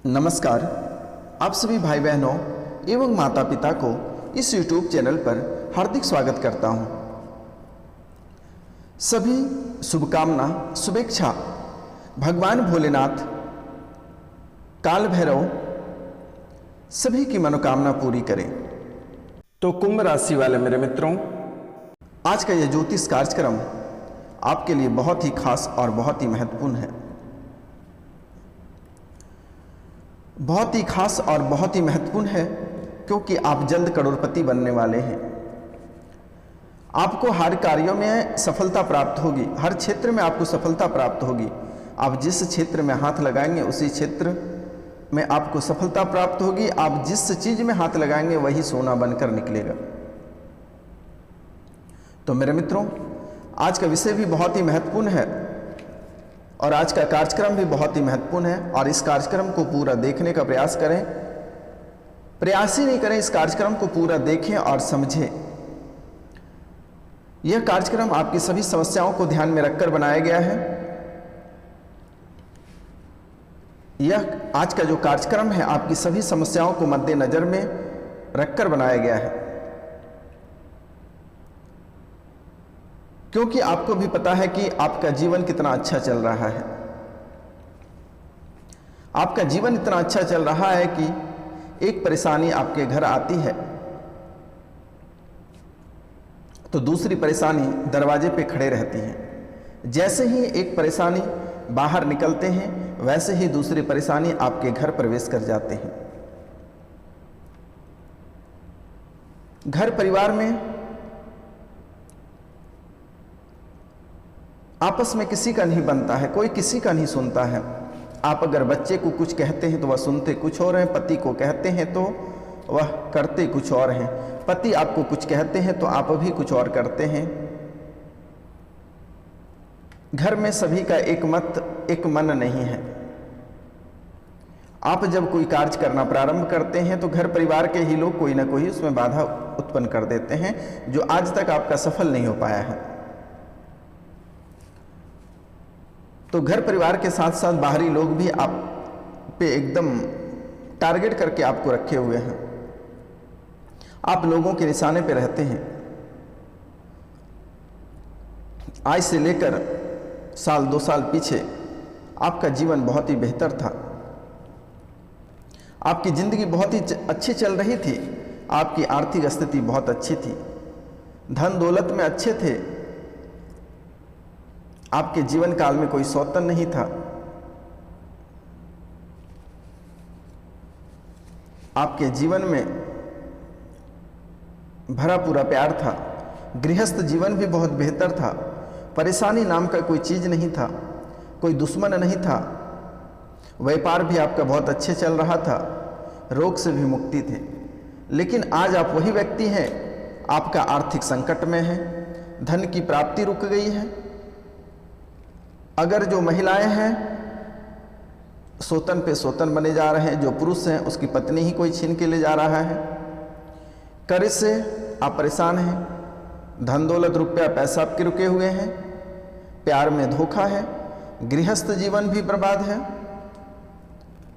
नमस्कार। आप सभी भाई बहनों एवं माता पिता को इस YouTube चैनल पर हार्दिक स्वागत करता हूं। सभी शुभकामना शुभेच्छा भगवान भोलेनाथ काल भैरव सभी की मनोकामना पूरी करें। तो कुंभ राशि वाले मेरे मित्रों, आज का यह ज्योतिष कार्यक्रम आपके लिए बहुत ही खास और बहुत ही महत्वपूर्ण है। बहुत ही खास और बहुत ही महत्वपूर्ण है क्योंकि आप जल्द करोड़पति बनने वाले हैं। आपको हर कार्यों में सफलता प्राप्त होगी, हर क्षेत्र में आपको सफलता प्राप्त होगी। आप जिस क्षेत्र में हाथ लगाएंगे उसी क्षेत्र में आपको सफलता प्राप्त होगी। आप जिस चीज में हाथ लगाएंगे वही सोना बनकर निकलेगा। तो मेरे मित्रों, आज का विषय भी बहुत ही महत्वपूर्ण है और आज का कार्यक्रम भी बहुत ही महत्वपूर्ण है। और इस कार्यक्रम को पूरा देखने का प्रयास करें, प्रयास ही नहीं करें, इस कार्यक्रम को पूरा देखें और समझें। यह कार्यक्रम आपकी सभी समस्याओं को ध्यान में रखकर बनाया गया है। यह आज का जो कार्यक्रम है आपकी सभी समस्याओं को मद्देनजर में रखकर बनाया गया है, क्योंकि आपको भी पता है कि आपका जीवन कितना अच्छा चल रहा है। आपका जीवन इतना अच्छा चल रहा है कि एक परेशानी आपके घर आती है तो दूसरी परेशानी दरवाजे पे खड़े रहती है। जैसे ही एक परेशानी बाहर निकलते हैं वैसे ही दूसरी परेशानी आपके घर प्रवेश कर जाते हैं। घर परिवार में आपस में किसी का नहीं बनता है, कोई किसी का नहीं सुनता है। आप अगर बच्चे को कुछ कहते हैं तो वह सुनते कुछ और हैं, पति को कहते हैं तो वह करते कुछ और हैं। पति आपको कुछ कहते हैं तो आप भी कुछ और करते हैं। घर में सभी का एक मत एक मन नहीं है। आप जब कोई कार्य करना प्रारंभ करते हैं तो घर परिवार के ही लोग कोई ना कोई उसमें बाधा उत्पन्न कर देते हैं, जो आज तक आपका सफल नहीं हो पाया है। तो घर परिवार के साथ साथ बाहरी लोग भी आप पे एकदम टारगेट करके आपको रखे हुए हैं। आप लोगों के निशाने पे रहते हैं। आज से लेकर साल 2 साल पीछे आपका जीवन बहुत ही बेहतर था। आपकी जिंदगी बहुत ही अच्छी चल रही थी। आपकी आर्थिक स्थिति बहुत अच्छी थी, धन दौलत में अच्छे थे। आपके जीवन काल में कोई सौतन नहीं था। आपके जीवन में भरा पूरा प्यार था। गृहस्थ जीवन भी बहुत बेहतर था। परेशानी नाम का कोई चीज नहीं था, कोई दुश्मन नहीं था। व्यापार भी आपका बहुत अच्छे चल रहा था, रोग से भी मुक्ति थे। लेकिन आज आप वही व्यक्ति हैं, आपका आर्थिक संकट में है, धन की प्राप्ति रुक गई है। अगर जो महिलाएं हैं सोतन पे सोतन बने जा रहे हैं, जो पुरुष हैं उसकी पत्नी ही कोई छीन के ले जा रहा है। कर्ज से आप परेशान हैं, धन दौलत रुपया पैसा आपके रुके हुए हैं, प्यार में धोखा है, गृहस्थ जीवन भी बर्बाद है,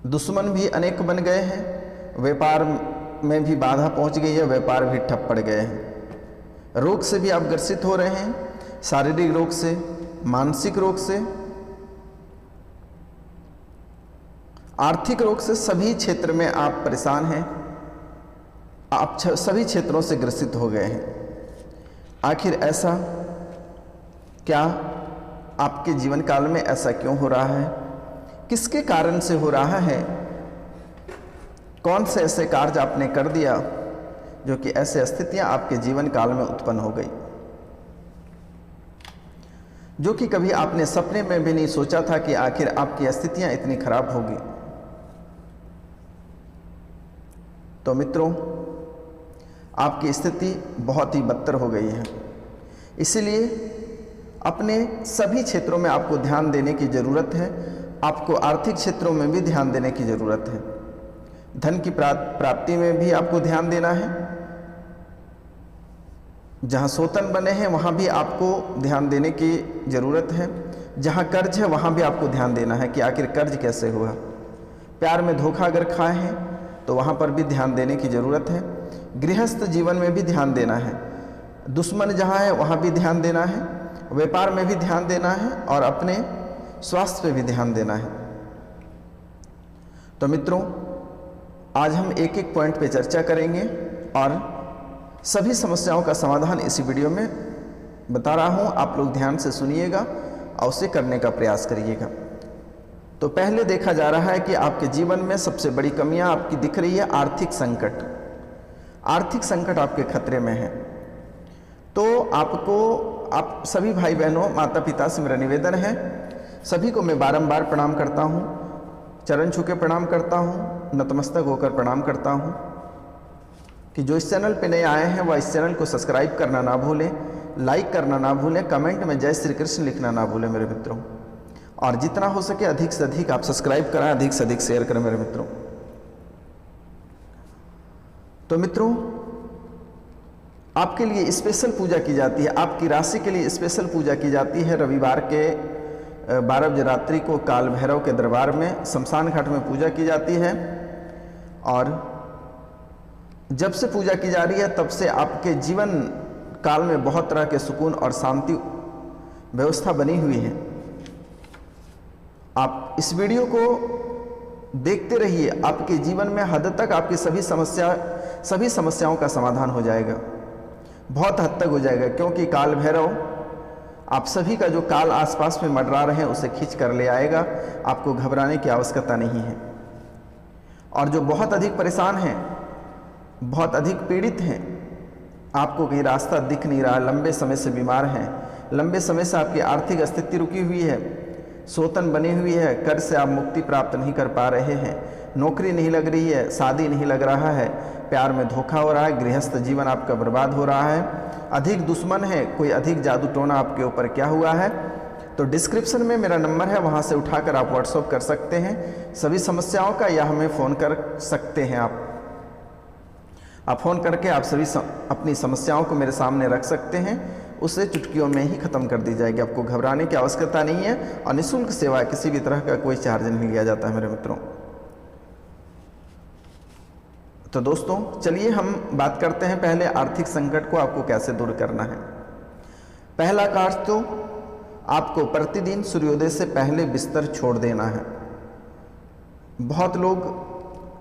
दुश्मन भी अनेक बन गए हैं, व्यापार में भी बाधा पहुंच गई है, व्यापार भी ठप पड़ गए हैं। रोग से भी आप ग्रसित हो रहे हैं, शारीरिक रोग से, मानसिक रोग से, आर्थिक रोग से, सभी क्षेत्र में आप परेशान हैं। आप सभी क्षेत्रों से ग्रसित हो गए हैं। आखिर ऐसा क्या आपके जीवन काल में ऐसा क्यों हो रहा है? किसके कारण से हो रहा है? कौन से ऐसे कार्य आपने कर दिया जो कि ऐसे स्थितियां आपके जीवन काल में उत्पन्न हो गई, जो कि कभी आपने सपने में भी नहीं सोचा था कि आखिर आपकी स्थितियां इतनी खराब होगी। तो मित्रों, आपकी स्थिति बहुत ही बदतर हो गई है। इसलिए अपने सभी क्षेत्रों में आपको ध्यान देने की ज़रूरत है। आपको आर्थिक क्षेत्रों में भी ध्यान देने की ज़रूरत है। धन की प्राप्ति में भी आपको ध्यान देना है। जहाँ सोतन बने हैं वहाँ भी आपको ध्यान देने की ज़रूरत है। जहाँ कर्ज है वहाँ भी आपको ध्यान देना है कि आखिर कर्ज कैसे हुआ। प्यार में धोखा अगर खाए हैं तो वहाँ पर भी ध्यान देने की ज़रूरत है। गृहस्थ जीवन में भी ध्यान देना है। दुश्मन जहाँ है वहाँ भी ध्यान देना है, व्यापार में भी ध्यान देना है और अपने स्वास्थ्य पे भी ध्यान देना है। तो मित्रों, आज हम एक एक पॉइंट पे चर्चा करेंगे और सभी समस्याओं का समाधान इसी वीडियो में बता रहा हूँ। आप लोग ध्यान से सुनिएगा और उसे करने का प्रयास करिएगा। तो पहले देखा जा रहा है कि आपके जीवन में सबसे बड़ी कमियां आपकी दिख रही है आर्थिक संकट। आर्थिक संकट आपके खतरे में है। तो आप सभी भाई बहनों, माता पिता से मेरा निवेदन है, सभी को मैं बारंबार प्रणाम करता हूं, चरण छू के प्रणाम करता हूं, नतमस्तक होकर प्रणाम करता हूं कि जो इस चैनल पे नए आए हैं वह इस चैनल को सब्सक्राइब करना ना भूलें, लाइक करना ना भूलें, कमेंट में जय श्री कृष्ण लिखना ना भूलें मेरे मित्रों। और जितना हो सके अधिक से अधिक आप सब्सक्राइब करें, अधिक से अधिक शेयर करें मेरे मित्रों। तो मित्रों, आपके लिए स्पेशल पूजा की जाती है, आपकी राशि के लिए स्पेशल पूजा की जाती है। रविवार के 12 बजे रात्रि को काल भैरव के दरबार में शमशान घाट में पूजा की जाती है। और जब से पूजा की जा रही है तब से आपके जीवन काल में बहुत तरह के सुकून और शांति व्यवस्था बनी हुई है। आप इस वीडियो को देखते रहिए, आपके जीवन में हद तक आपकी सभी समस्याओं का समाधान हो जाएगा, बहुत हद तक हो जाएगा। क्योंकि काल भैरव आप सभी का जो काल आसपास में मंडरा रहे हैं उसे खींच कर ले आएगा। आपको घबराने की आवश्यकता नहीं है। और जो बहुत अधिक परेशान हैं, बहुत अधिक पीड़ित हैं, आपको कहीं रास्ता दिख नहीं रहा, लंबे समय से बीमार हैं, लंबे समय से आपकी आर्थिक स्थिति रुकी हुई है, सोतन बनी हुई है, कर्ज से आप मुक्ति प्राप्त नहीं कर पा रहे हैं, नौकरी नहीं लग रही है, शादी नहीं लग रहा है, प्यार में धोखा हो रहा है, गृहस्थ जीवन आपका बर्बाद हो रहा है, अधिक दुश्मन है, कोई अधिक जादू टोना आपके ऊपर क्या हुआ है, तो डिस्क्रिप्शन में मेरा नंबर है, वहाँ से उठाकर आप व्हाट्सएप कर सकते हैं सभी समस्याओं का, या हमें फ़ोन कर सकते हैं। आप फ़ोन करके आप सभी अपनी समस्याओं को मेरे सामने रख सकते हैं, उसे चुटकियों में ही ख़त्म कर दी जाएगी। आपको घबराने की आवश्यकता नहीं है और निःशुल्क सेवा, किसी भी तरह का कोई चार्ज नहीं लिया जाता है मेरे मित्रों। तो दोस्तों, चलिए हम बात करते हैं पहले आर्थिक संकट को आपको कैसे दूर करना है। पहला कार्य तो आपको प्रतिदिन सूर्योदय से पहले बिस्तर छोड़ देना है। बहुत लोग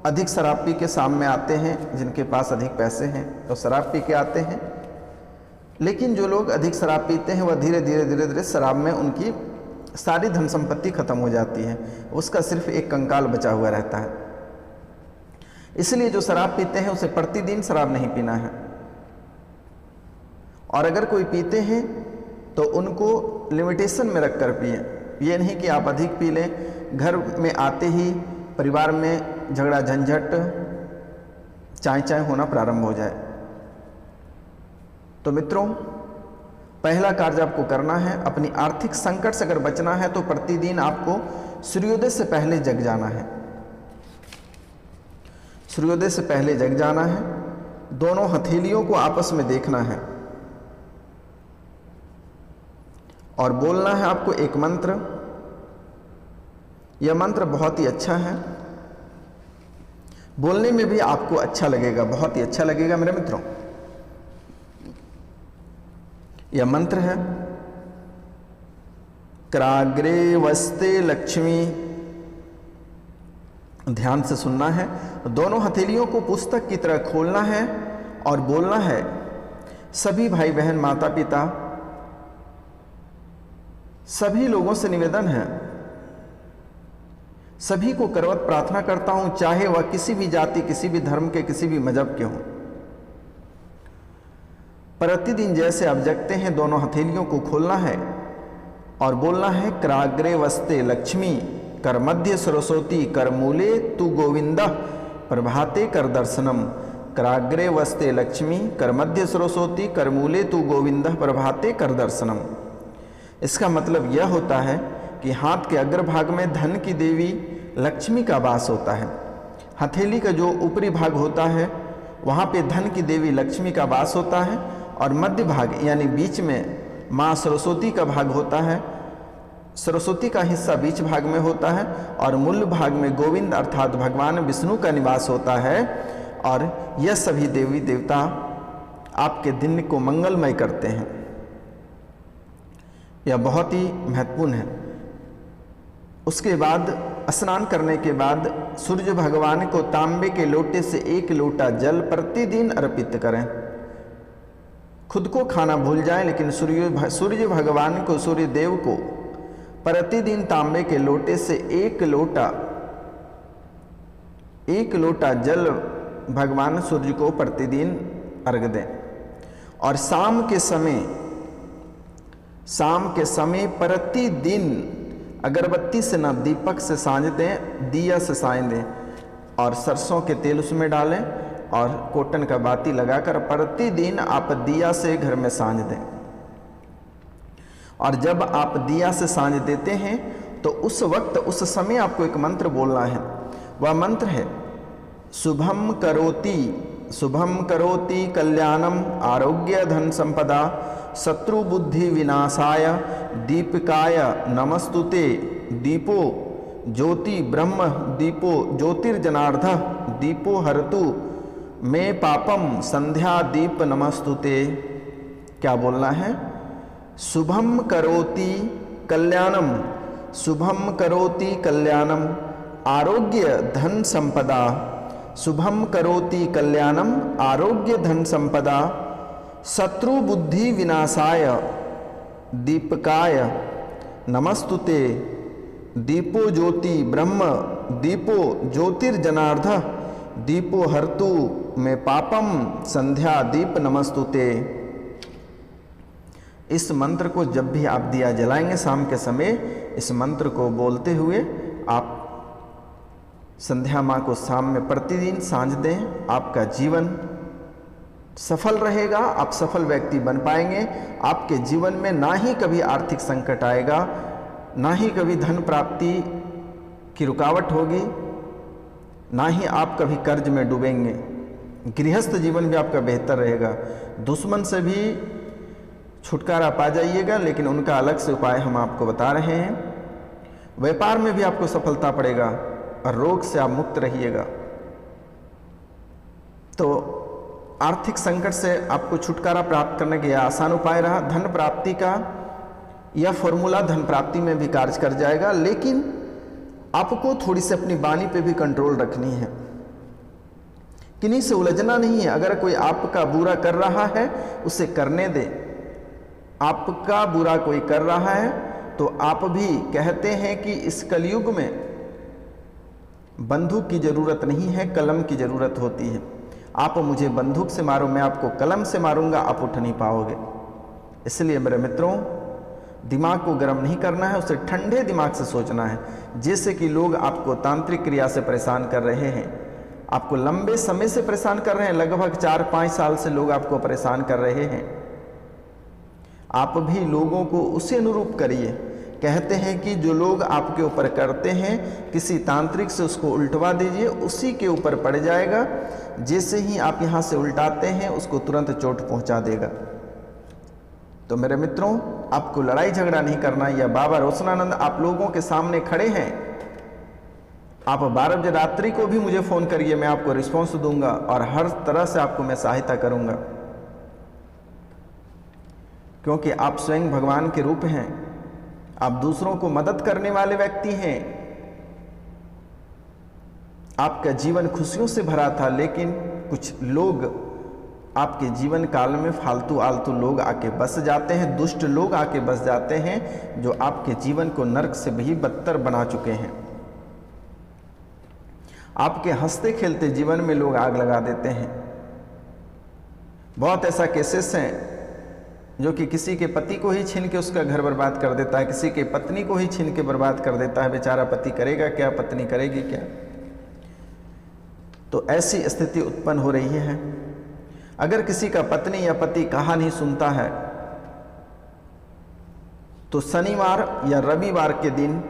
अधिक शराब पी के शाम में आते हैं, जिनके पास अधिक पैसे हैं तो शराब पी के आते हैं, लेकिन जो लोग अधिक शराब पीते हैं वह धीरे धीरे शराब में उनकी सारी धन संपत्ति खत्म हो जाती है, उसका सिर्फ एक कंकाल बचा हुआ रहता है। इसलिए जो शराब पीते हैं उसे प्रतिदिन शराब नहीं पीना है। और अगर कोई पीते हैं तो उनको लिमिटेशन में रख कर पिए। ये नहीं कि आप अधिक पी लें, घर में आते ही परिवार में झगड़ा झंझट चाय होना प्रारंभ हो जाए। तो मित्रों, पहला कार्य आपको करना है, अपनी आर्थिक संकट से अगर बचना है तो प्रतिदिन आपको सूर्योदय से पहले जग जाना है। सूर्योदय से पहले जग जाना है, दोनों हथेलियों को आपस में देखना है और बोलना है आपको एक मंत्र। यह मंत्र बहुत ही अच्छा है, बोलने में भी आपको अच्छा लगेगा, बहुत ही अच्छा लगेगा मेरे मित्रों। यह मंत्र है, कराग्रे वस्ते लक्ष्मी। ध्यान से सुनना है, दोनों हथेलियों को पुस्तक की तरह खोलना है और बोलना है। सभी भाई बहन, माता पिता, सभी लोगों से निवेदन है, सभी को करवत प्रार्थना करता हूं, चाहे वह किसी भी जाति, किसी भी धर्म के, किसी भी मजहब के हों। प्रतिदिन जैसे आप जगते हैं दोनों हथेलियों को खोलना है और बोलना है, कराग्रे वस्ते लक्ष्मी, कर मध्य सरस्वती, कर मूले तू गोविंदा, प्रभाते कर दर्शनम। कराग्रे वस्ते लक्ष्मी, कर मध्य सरस्वती, कर मूले तू गोविंदा, प्रभाते कर दर्शनम। इसका मतलब यह होता है कि हाथ के अग्रभाग में धन की देवी लक्ष्मी का वास होता है। हथेली का जो ऊपरी भाग होता है वहाँ पे धन की देवी लक्ष्मी का वास होता है और मध्य भाग यानी बीच में माँ सरस्वती का भाग होता है। सरस्वती का हिस्सा बीच भाग में होता है और मूल भाग में गोविंद अर्थात भगवान विष्णु का निवास होता है। और यह सभी देवी देवता आपके दिन को मंगलमय करते हैं। यह बहुत ही महत्वपूर्ण है। उसके बाद स्नान करने के बाद सूर्य भगवान को तांबे के लोटे से 1 लोटा जल प्रतिदिन अर्पित करें। खुद को खाना भूल जाएं, लेकिन सूर्य भगवान को, सूर्य देव को प्रतिदिन तांबे के लोटे से 1 लोटा जल भगवान सूर्य को प्रतिदिन अर्घ दें। और शाम के समय प्रतिदिन अगरबत्ती से ना दीपक से साँझ दें, दिया से साँझ दें और सरसों के तेल उसमें डालें और कॉटन का बाती लगाकर प्रतिदिन आप दिया से घर में साँझ दें। और जब आप दिया से साँझ देते हैं तो उस वक्त, उस समय आपको एक मंत्र बोलना है। वह मंत्र है शुभम करोति कल्याणम आरोग्य धन संपदा शत्रु बुद्धि विनाशाय दीपिकाय नमस्तुते दीपो ज्योति ब्रह्म दीपो ज्योतिर्जनार्ध दीपो हरतु मे पापम संध्या दीप नमस्तुते। क्या बोलना है? शुभम करोति कल्याणम आरोग्य धन संपदा। शुभम करोति कल्याणम आरोग्य धन संपदा शत्रु बुद्धि विनाशाय दीपकाय नमस्तुते दीपो ज्योति ब्रह्म दीपो ज्योतिर्जनार्ध दीपो हर्तु में पापम संध्या दीप नमस्तुते। इस मंत्र को जब भी आप दिया जलाएंगे शाम के समय, इस मंत्र को बोलते हुए आप संध्या माँ को शाम में प्रतिदिन साँझ दें। आपका जीवन सफल रहेगा, आप सफल व्यक्ति बन पाएंगे। आपके जीवन में ना ही कभी आर्थिक संकट आएगा, ना ही कभी धन प्राप्ति की रुकावट होगी, ना ही आप कभी कर्ज में डूबेंगे। गृहस्थ जीवन भी आपका बेहतर रहेगा। दुश्मन से भी छुटकारा पा जाइएगा, लेकिन उनका अलग से उपाय हम आपको बता रहे हैं। व्यापार में भी आपको सफलता पड़ेगा और रोग से आप मुक्त रहिएगा। तो आर्थिक संकट से आपको छुटकारा प्राप्त करने का आसान उपाय रहा। धन प्राप्ति का यह फॉर्मूला धन प्राप्ति में भी कार्य कर जाएगा, लेकिन आपको थोड़ी सी अपनी वाणी पे भी कंट्रोल रखनी है। किन्हीं से उलझना नहीं है। अगर कोई आपका बुरा कर रहा है उसे करने दे। आपका बुरा कोई कर रहा है तो आप भी कहते हैं कि इस कलयुग में बंदूक की जरूरत नहीं है, कलम की जरूरत होती है। आप मुझे बंदूक से मारो, मैं आपको कलम से मारूंगा, आप उठ नहीं पाओगे। इसलिए मेरे मित्रों, दिमाग को गर्म नहीं करना है, उसे ठंडे दिमाग से सोचना है। जैसे कि लोग आपको तांत्रिक क्रिया से परेशान कर रहे हैं, आपको लंबे समय से परेशान कर रहे हैं, लगभग 4-5 साल से लोग आपको परेशान कर रहे हैं। आप भी लोगों को उसी अनुरूप करिए। कहते हैं कि जो लोग आपके ऊपर करते हैं, किसी तांत्रिक से उसको उल्टवा दीजिए, उसी के ऊपर पड़ जाएगा। जैसे ही आप यहाँ से उल्टाते हैं उसको तुरंत चोट पहुँचा देगा। तो मेरे मित्रों, आपको लड़ाई झगड़ा नहीं करना। या बाबा रोशनानंद आप लोगों के सामने खड़े हैं, आप 12 बजे रात्रि को भी मुझे फ़ोन करिए, मैं आपको रिस्पॉन्स दूंगा और हर तरह से आपको मैं सहायता करूंगा, क्योंकि आप स्वयं भगवान के रूप हैं। आप दूसरों को मदद करने वाले व्यक्ति हैं। आपका जीवन खुशियों से भरा था, लेकिन कुछ लोग आपके जीवन काल में फालतू आलतू लोग आके बस जाते हैं, दुष्ट लोग आके बस जाते हैं, जो आपके जीवन को नरक से भी बदतर बना चुके हैं। आपके हंसते खेलते जीवन में लोग आग लगा देते हैं। बहुत ऐसा केसेस हैं जो कि किसी के पति को ही छीन के उसका घर बर्बाद कर देता है, किसी के पत्नी को ही छीन के बर्बाद कर देता है। बेचारा पति करेगा क्या, पत्नी करेगी क्या? तो ऐसी स्थिति उत्पन्न हो रही है। अगर किसी का पत्नी या पति कहा नहीं सुनता है तो शनिवार या रविवार के दिन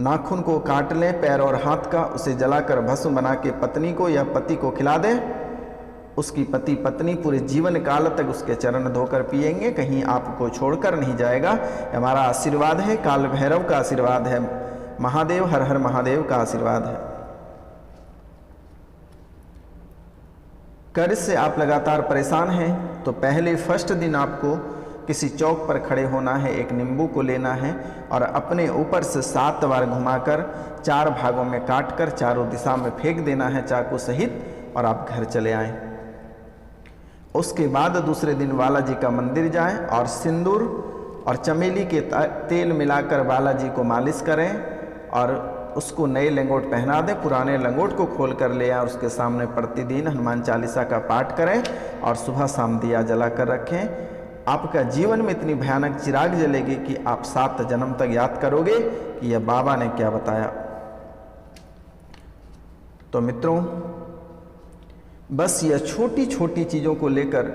नाखून को काट लें, पैर और हाथ का, उसे जलाकर भस्म बना के पत्नी को या पति को खिला दें उसकी पति पत्नी पूरे जीवन काल तक उसके चरण धोकर पिएंगे, कहीं आपको छोड़कर नहीं जाएगा। हमारा आशीर्वाद है, काल भैरव का आशीर्वाद है, महादेव हर हर महादेव का आशीर्वाद है। कर्ज से आप लगातार परेशान हैं तो पहले फर्स्ट दिन आपको किसी चौक पर खड़े होना है, एक नींबू को लेना है और अपने ऊपर से 7 बार घुमाकर 4 भागों में काटकर चारों दिशा में फेंक देना है चाकू सहित, और आप घर चले आएं। उसके बाद दूसरे दिन बालाजी का मंदिर जाएं और सिंदूर और चमेली के तेल मिलाकर बालाजी को मालिश करें और उसको नए लंगोट पहना दें। पुराने लंगोट को खोल कर ले आएं और उसके सामने प्रतिदिन हनुमान चालीसा का पाठ करें और सुबह शाम दिया जला कर रखें। आपका जीवन में इतनी भयानक चिराग जलेगी कि आप 7 जन्म तक याद करोगे कि यह बाबा ने क्या बताया। तो मित्रों, बस यह छोटी छोटी चीज़ों को लेकर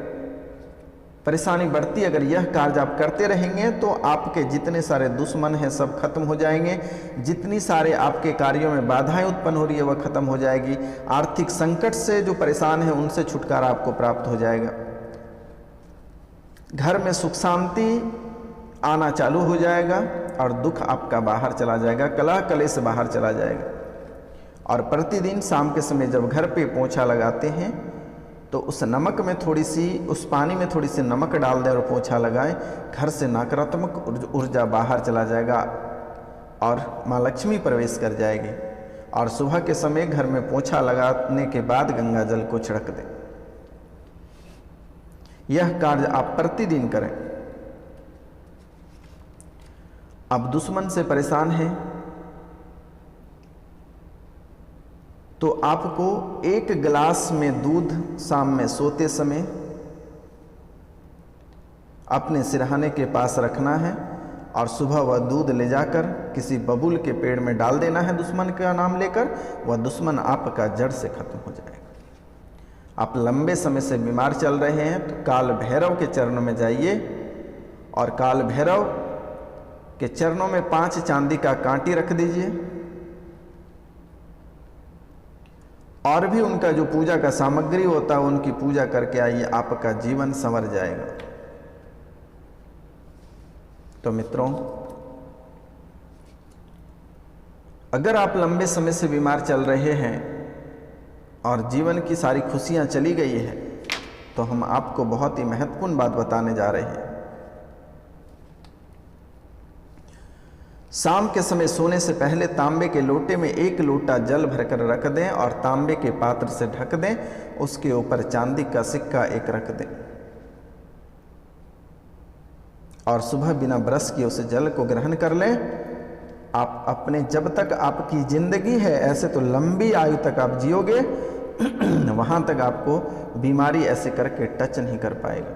परेशानी बढ़ती, अगर यह कार्य आप करते रहेंगे तो आपके जितने सारे दुश्मन हैं सब खत्म हो जाएंगे, जितनी सारे आपके कार्यों में बाधाएं उत्पन्न हो रही है वह खत्म हो जाएगी, आर्थिक संकट से जो परेशान है उनसे छुटकारा आपको प्राप्त हो जाएगा, घर में सुख शांति आना चालू हो जाएगा और दुख आपका बाहर चला जाएगा, कलह कलेश से बाहर चला जाएगा। और प्रतिदिन शाम के समय जब घर पे पोंछा लगाते हैं तो उस नमक में थोड़ी सी, उस पानी में थोड़ी सी नमक डाल दें और पोंछा लगाएं, घर से नकारात्मक ऊर्जा बाहर चला जाएगा और माँ लक्ष्मी प्रवेश कर जाएगी। और सुबह के समय घर में पोंछा लगाने के बाद गंगा जल को छिड़क दें। यह कार्य आप प्रतिदिन करें। अब दुश्मन से परेशान हैं तो आपको 1 गिलास में दूध शाम में सोते समय अपने सिरहाने के पास रखना है और सुबह वह दूध ले जाकर किसी बबूल के पेड़ में डाल देना है दुश्मन का नाम लेकर, वह दुश्मन आपका जड़ से खत्म हो जाएगा। आप लंबे समय से बीमार चल रहे हैं तो काल भैरव के चरणों में जाइए और काल भैरव के चरणों में 5 चांदी का कांटी रख दीजिए और भी उनका जो पूजा का सामग्री होता है उनकी पूजा करके आइए, आपका जीवन संवर जाएगा। तो मित्रों, अगर आप लंबे समय से बीमार चल रहे हैं और जीवन की सारी खुशियां चली गई है तो हम आपको बहुत ही महत्वपूर्ण बात बताने जा रहे हैं। शाम के समय सोने से पहले तांबे के लोटे में 1 लोटा जल भरकर रख दें और तांबे के पात्र से ढक दें, उसके ऊपर चांदी का सिक्का 1 रख दें और सुबह बिना ब्रश किए उस जल को ग्रहण कर लें। आप अपने, जब तक आपकी जिंदगी है, ऐसे तो लंबी आयु तक आप जियोगे, वहां तक आपको बीमारी ऐसे करके टच नहीं कर पाएगा।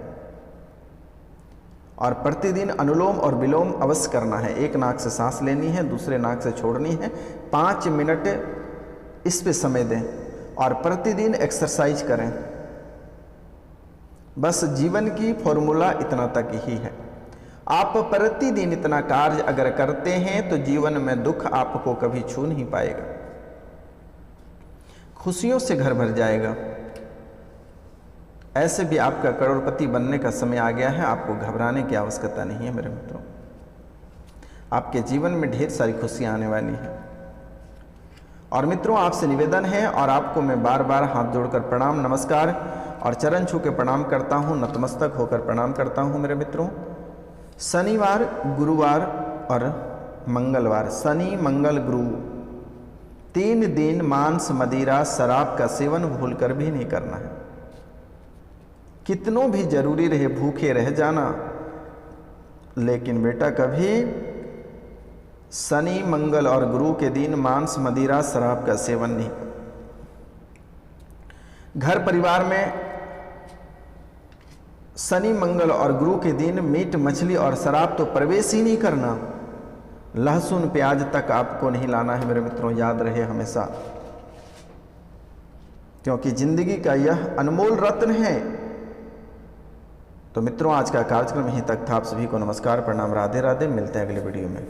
और प्रतिदिन अनुलोम और विलोम अवश्य करना है। 1 नाक से सांस लेनी है, दूसरे नाक से छोड़नी है, 5 मिनट इस पे समय दें और प्रतिदिन एक्सरसाइज करें। बस जीवन की फॉर्मूला इतना तक ही है। आप प्रतिदिन इतना कार्य अगर करते हैं तो जीवन में दुख आपको कभी छू नहीं पाएगा, खुशियों से घर भर जाएगा। ऐसे भी आपका करोड़पति बनने का समय आ गया है, आपको घबराने की आवश्यकता नहीं है मेरे मित्रों। आपके जीवन में ढेर सारी खुशियां आने वाली हैं। और मित्रों, आपसे निवेदन है और आपको मैं बार बार हाथ जोड़कर प्रणाम, नमस्कार और चरण छू के प्रणाम करता हूं, नतमस्तक होकर प्रणाम करता हूं मेरे मित्रों। शनिवार, गुरुवार और मंगलवार, शनि मंगल गुरु 3 दिन मांस मदिरा शराब का सेवन भूलकर भी नहीं करना है। कितनों भी जरूरी रहे भूखे रह जाना, लेकिन बेटा कभी शनि मंगल और गुरु के दिन मांस मदिरा शराब का सेवन नहीं। घर परिवार में शनि मंगल और गुरु के दिन मीट मछली और शराब तो प्रवेश ही नहीं करना। लहसुन प्याज तक आपको नहीं लाना है मेरे मित्रों, याद रहे हमेशा, क्योंकि जिंदगी का यह अनमोल रत्न है। तो मित्रों, आज का कार्यक्रम यहीं तक था। आप सभी को नमस्कार, प्रणाम, राधे राधे। मिलते हैं अगले वीडियो में।